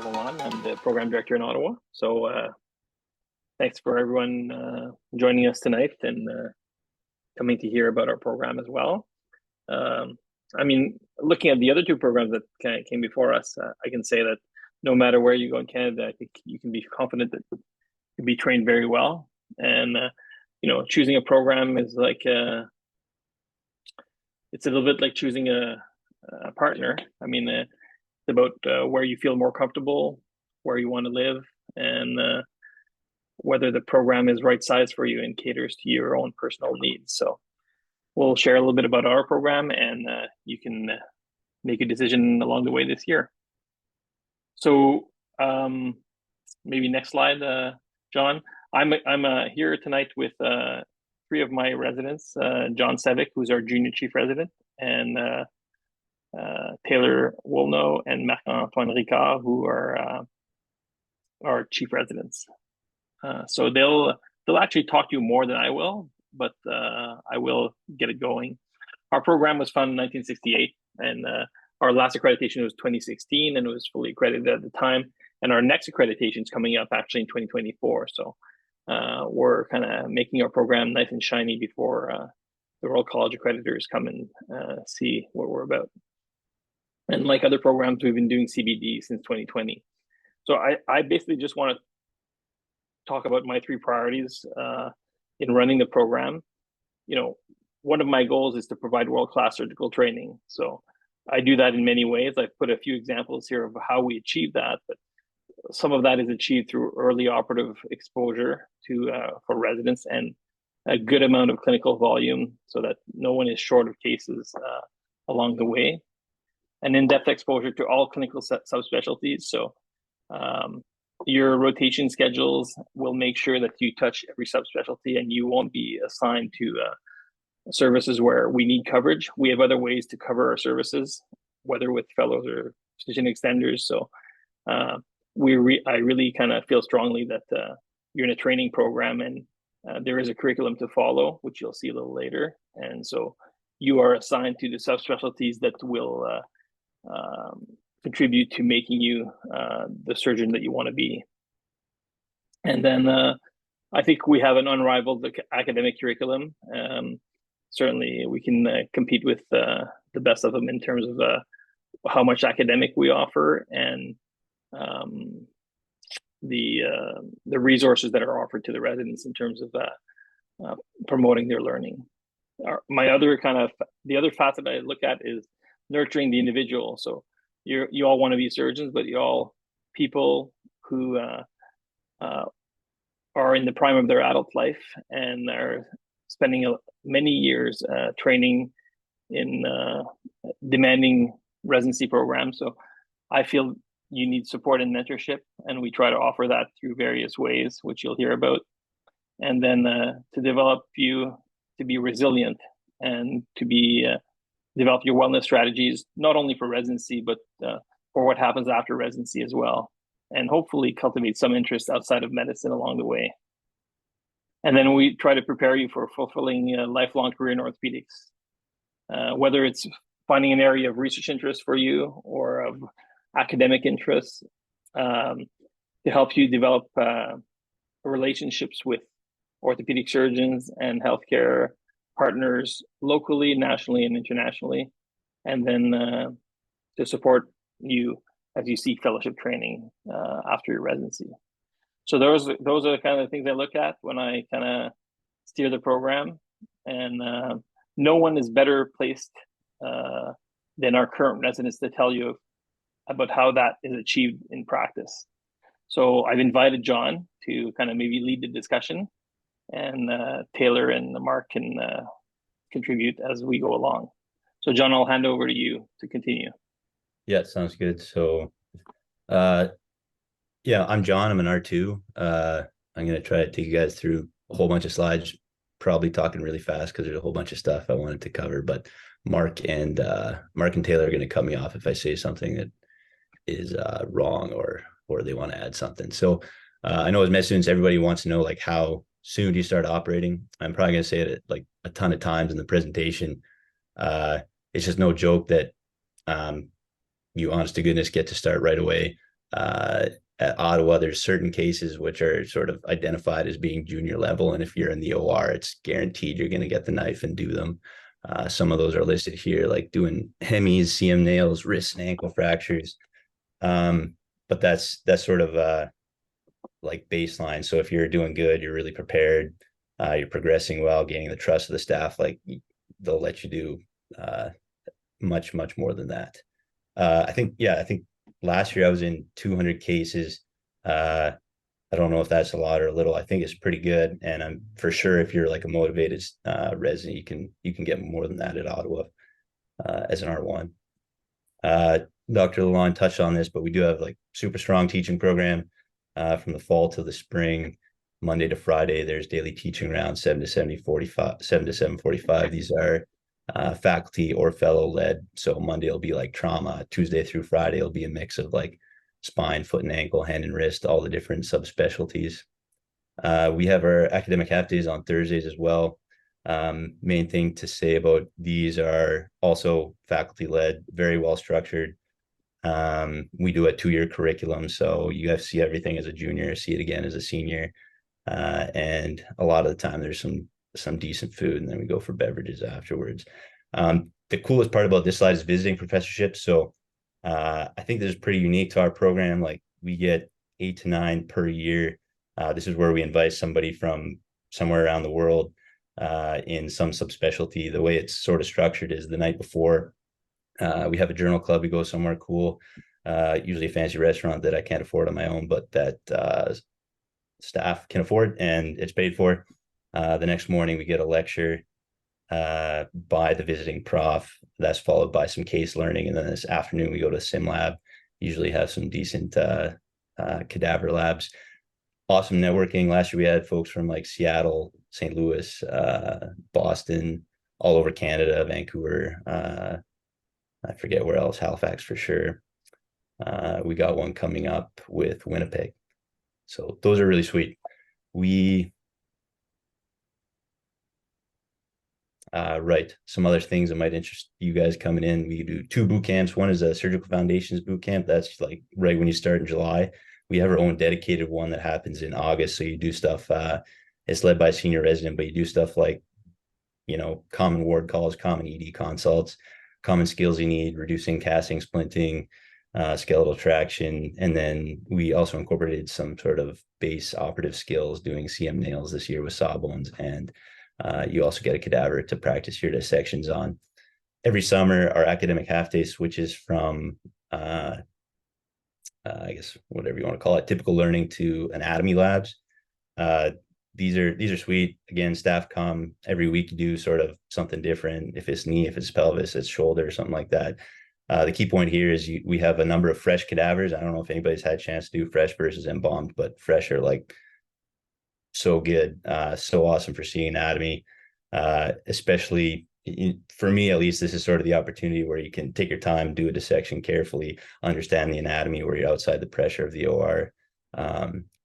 Lawan. I'm the program director in Ottawa. So thanks for everyone joining us tonight and coming to hear about our program as well. Looking at the other two programs that came before us, I can say that no matter where you go in Canada, I think you can be confident that you can be trained very well. And choosing a program is like it's a little bit like choosing a partner. It's about where you feel more comfortable, where you want to live, and whether the program is right size for you and caters to your own personal needs. So we'll share a little bit about our program, and you can make a decision along the way this year. So maybe next slide, John. I'm here tonight with three of my residents, John Sevick, who's our junior chief resident, and Taylor Wolno and Marc-Antoine Ricard, who are our chief residents. So they'll actually talk to you more than I will, but I will get it going. Our program was founded in 1968, and our last accreditation was 2016, and it was fully accredited at the time. And our next accreditation is coming up actually in 2024. So we're kind of making our program nice and shiny before the Royal College accreditors come and see what we're about. And like other programs, we've been doing CBD since 2020. So I basically just want to talk about my three priorities in running the program. One of my goals is to provide world-class surgical training. So I do that in many ways. I've put a few examples here of how we achieve that, but some of that is achieved through early operative exposure for residents and a good amount of clinical volume so that no one is short of cases along the way. And in-depth exposure to all clinical subspecialties. So your rotation schedules will make sure that you touch every subspecialty and you won't be assigned to services where we need coverage. We have other ways to cover our services, whether with fellows or physician extenders. So I really kind of feel strongly that you're in a training program and there is a curriculum to follow, which you'll see a little later. And so you are assigned to the subspecialties that will contribute to making you the surgeon that you want to be. And then I think we have an unrivaled academic curriculum. Certainly we can compete with the best of them in terms of how much academic we offer and the resources that are offered to the residents in terms of promoting their learning. The other facet I look at is nurturing the individual. So you all want to be surgeons, but you all people who are in the prime of their adult life and are spending many years training in demanding residency programs. So I feel you need support and mentorship, and we try to offer that through various ways, which you'll hear about. And then to develop you to be resilient and to be develop your wellness strategies, not only for residency, but for what happens after residency as well. And hopefully cultivate some interest outside of medicine along the way. And then we try to prepare you for a fulfilling lifelong career in orthopedics, whether it's finding an area of research interest for you or of academic interest, to help you develop relationships with orthopedic surgeons and healthcare partners locally, nationally, and internationally, and then to support you as you seek fellowship training after your residency. So those are the kind of things I look at when I kind of steer the program, and no one is better placed than our current residents to tell you about how that is achieved in practice. So I've invited John to kind of maybe lead the discussion, and Taylor and Mark can contribute as we go along. So John, I'll hand over to you to continue. Yeah, sounds good. So yeah, I'm John. I'm an R2. I'm going to try to take you guys through a whole bunch of slides, probably talking really fast because there's a whole bunch of stuff I wanted to cover, but Mark and Taylor are going to cut me off if I say something that is wrong or they want to add something. So I know as med students, everybody wants to know, like, how soon do you start operating? I'm probably going to say it like a ton of times in the presentation. It's just no joke that you honest to goodness get to start right away. At Ottawa, there's certain cases which are sort of identified as being junior level, and if you're in the OR, it's guaranteed you're going to get the knife and do them. Some of those are listed here, like doing hemis, CM nails, wrist and ankle fractures. But that's sort of like baseline. So if you're doing good, you're really prepared, you're progressing well, gaining the trust of the staff, like they'll let you do much more than that. I think last year I was in 200 cases. I don't know if that's a lot or a little. I think it's pretty good, and I'm for sure if you're like a motivated resident, you can get more than that at Ottawa as an R1. Dr. Lalonde touched on this, but we do have like super strong teaching program from the fall to the spring, Monday to Friday. There's daily teaching around 7 to 7:45. These are faculty or fellow led. So Monday will be like trauma. Tuesday through Friday will be a mix of like spine, foot and ankle, hand and wrist, all the different subspecialties. We have our academic half days on Thursdays as well. Main thing to say about these are also faculty led, very well structured. We do a 2-year curriculum, so you have to see everything as a junior, see it again as a senior. And a lot of the time there's some decent food, and then we go for beverages afterwards. The coolest part about this slide is visiting professorships. So I think this is pretty unique to our program. Like we get 8 to 9 per year. This is where we invite somebody from somewhere around the world in some subspecialty. The way it's sort of structured is the night before we have a journal club. We go somewhere cool, usually a fancy restaurant that I can't afford on my own, but that staff can afford, and it's paid for. The next morning we get a lecture by the visiting prof. That's followed by some case learning, and then this afternoon we go to sim lab. Usually have some decent cadaver labs. Awesome networking. Last year we had folks from like Seattle, St. Louis, Boston, all over Canada, Vancouver. I forget where else, Halifax for sure. We got one coming up with Winnipeg. So those are really sweet. Right. Some other things that might interest you guys coming in. We do 2 boot camps. One is a surgical foundations boot camp. That's like right when you start in July. We have our own dedicated one that happens in August. So you do stuff, it's led by a senior resident, but you do stuff like, common ward calls, common ED consults, common skills you need, reducing casting, splinting, skeletal traction. And then we also incorporated some sort of base operative skills, doing CM nails this year with sawbones. And you also get a cadaver to practice your dissections on. Every summer, our academic half day switches from, I guess, whatever you want to call it, typical learning to anatomy labs. These are sweet. Again, staff come every week to do sort of something different. If it's knee, if it's pelvis, it's shoulder, something like that. The key point here is we have a number of fresh cadavers. I don't know if anybody's had a chance to do fresh versus embalmed, but fresh are like so good, so awesome for seeing anatomy, especially for me, at least. This is sort of the opportunity where you can take your time, do a dissection carefully, understand the anatomy where you're outside the pressure of the OR.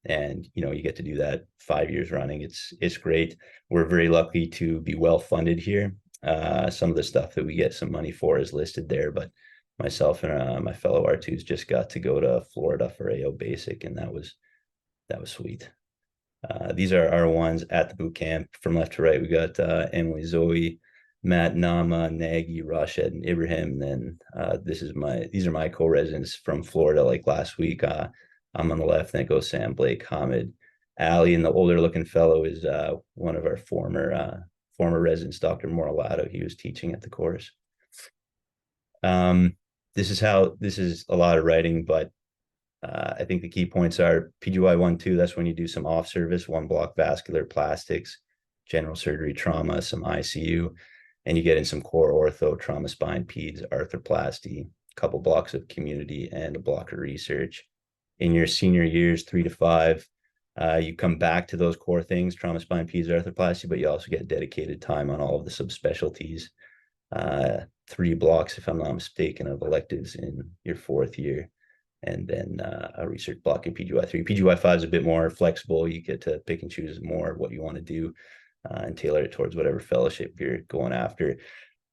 And you get to do that 5 years running. It's great. We're very lucky to be well funded here. Some of the stuff that we get some money for is listed there, but myself and my fellow R2s just got to go to Florida for AO Basic, and that was sweet. These are our ones at the boot camp. From left to right, we got Emily, Zoe, Matt, Nama, Nagy, Rashid, and Ibrahim. And then these are my co-residents from Florida. Like last week, I'm on the left, then it goes Sam, Blake, Hamid, Ali, and the older looking fellow is one of our former residents, Dr. Moralato. He was teaching at the course. This is a lot of writing, but I think the key points are PGY 1-2. That's when you do some off service, 1 block vascular, plastics, general surgery, trauma, some ICU, and you get in some core ortho, trauma, spine, peds, arthroplasty, a couple blocks of community, and a block of research. In your senior years, 3 to 5, you come back to those core things, trauma, spine, peds, arthroplasty, but you also get dedicated time on all of the subspecialties. 3 blocks, if I'm not mistaken, of electives in your 4th year, and then a research block in PGY 3. PGY 5 is a bit more flexible. You get to pick and choose more what you want to do and tailor it towards whatever fellowship you're going after.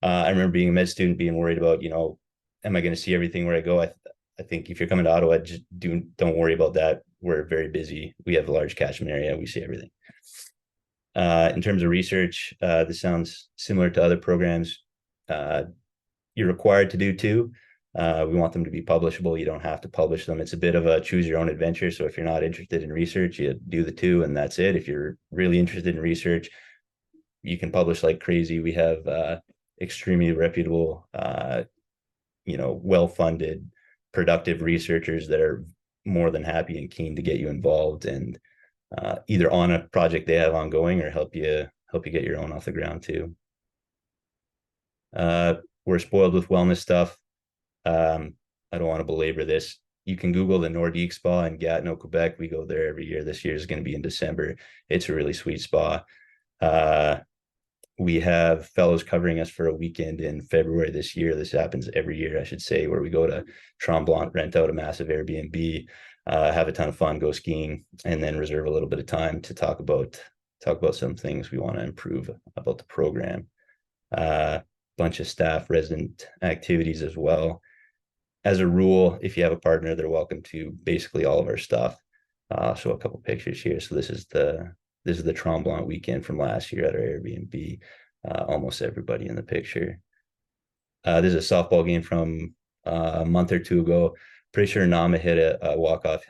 I remember being a med student, being worried about, am I going to see everything where I go? I think if you're coming to Ottawa, just don't worry about that. We're very busy. We have a large catchment area. We see everything. In terms of research, this sounds similar to other programs. You're required to do two. We want them to be publishable. You don't have to publish them. It's a bit of a choose your own adventure. So if you're not interested in research, you do the two and that's it. If you're really interested in research, you can publish like crazy. We have extremely reputable, well-funded, productive researchers that are more than happy and keen to get you involved and either on a project they have ongoing or help you get your own off the ground too. We're spoiled with wellness stuff. I don't want to belabor this. You can Google the Nordique Spa in Gatineau, Quebec. We go there every year. This year is going to be in December. It's a really sweet spa. We have fellows covering us for a weekend in February this year. This happens every year, I should say, where we go to Tremblant, rent out a massive Airbnb, have a ton of fun, go skiing, and then reserve a little bit of time to talk about some things we want to improve about the program. Bunch of staff resident activities as well. As a rule, if you have a partner, they're welcome to basically all of our stuff. So a couple pictures here. So this is the Tremblant weekend from last year at our Airbnb. Almost everybody in the picture. This is a softball game from a month or two ago. Pretty sure Nama hit a walk-off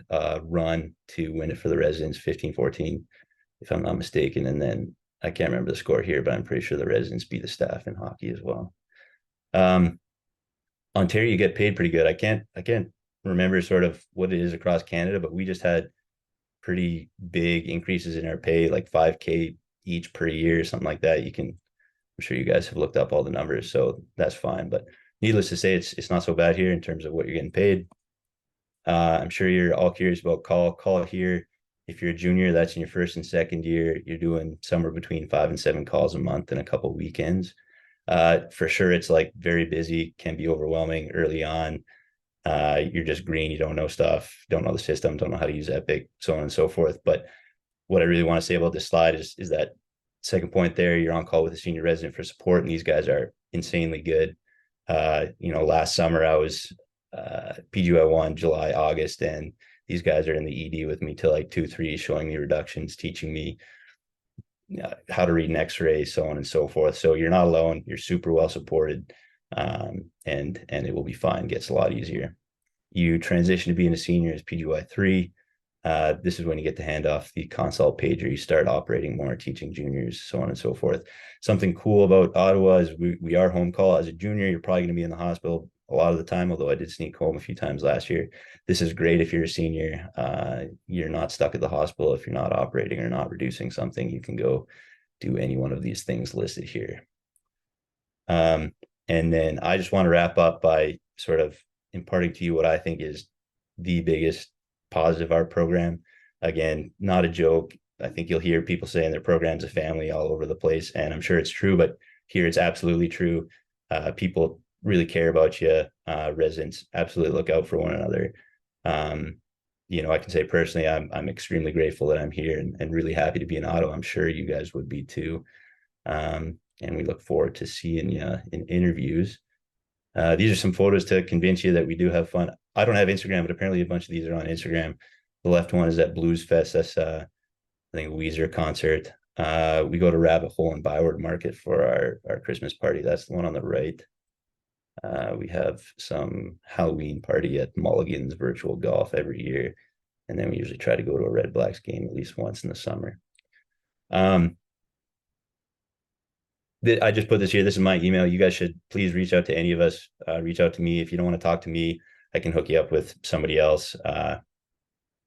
run to win it for the residents, 15-14, if I'm not mistaken. And then I can't remember the score here, but I'm pretty sure the residents beat the staff in hockey as well. Ontario, you get paid pretty good. I can't remember sort of what it is across Canada, but we just had pretty big increases in our pay, like 5K each per year, something like that. I'm sure you guys have looked up all the numbers, so that's fine. But needless to say, it's not so bad here in terms of what you're getting paid. I'm sure you're all curious about call here. If you're a junior, that's in your first and second year. You're doing somewhere between 5 and 7 calls a month and a couple of weekends. For sure, it's like very busy, can be overwhelming early on. You're just green, you don't know stuff, don't know the system, don't know how to use Epic, so on and so forth. But what I really want to say about this slide is that second point there, you're on call with a senior resident for support, and these guys are insanely good. Last summer I was PGY1, July, August, and these guys are in the ED with me till like 2-3, showing me reductions, teaching me how to read an X-ray, so on and so forth. So you're not alone. You're super well supported, and it will be fine. Gets a lot easier. You transition to being a senior as PGY3. This is when you get to hand off the consult pager. You start operating more, teaching juniors, so on and so forth. Something cool about Ottawa is we are home call. As a junior, you're probably going to be in the hospital a lot of the time, although I did sneak home a few times last year. This is great if you're a senior. You're not stuck at the hospital if you're not operating or not reducing something. You can go do any one of these things listed here. And then I just want to wrap up by sort of imparting to you what I think is the biggest positive of our program. Again, not a joke. I think you'll hear people saying their program's a family all over the place, and I'm sure it's true, but here it's absolutely true. People really care about you. Residents absolutely look out for one another. I can say personally, I'm extremely grateful that I'm here and really happy to be in Ottawa. I'm sure you guys would be too. And we look forward to seeing you in interviews. These are some photos to convince you that we do have fun. I don't have Instagram, but apparently a bunch of these are on Instagram. The left one is at Blues Fest. That's I think a Weezer concert. We go to Rabbit Hole and Byward Market for our Christmas party. That's the one on the right. We have some Halloween party at Mulligan's Virtual Golf every year. And then we usually try to go to a Red Blacks game at least once in the summer. I just put this here. This is my email. You guys should please reach out to any of us. Reach out to me. If you don't want to talk to me, I can hook you up with somebody else.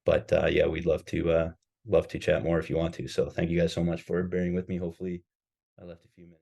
But yeah, we'd love to chat more if you want to. So thank you guys so much for bearing with me. Hopefully I left a few minutes.